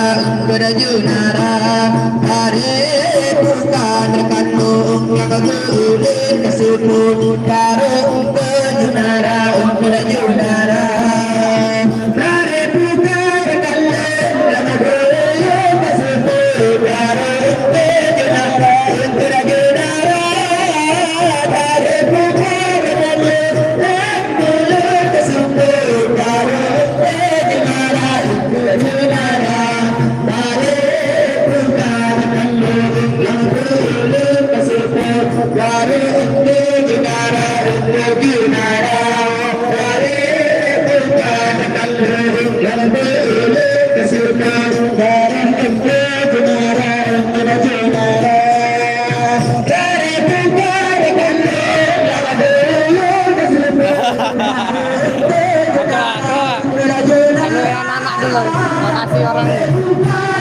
Junara Hare bukan kandung yang kegulir kesuput Karo Junara Junara Hare bukan kandung yang kegulir kesuput Karo Junara Junara Hare bukan kandung yang kegulir kesuput Karo Junara Junara anak dulu, makasih orang. Hare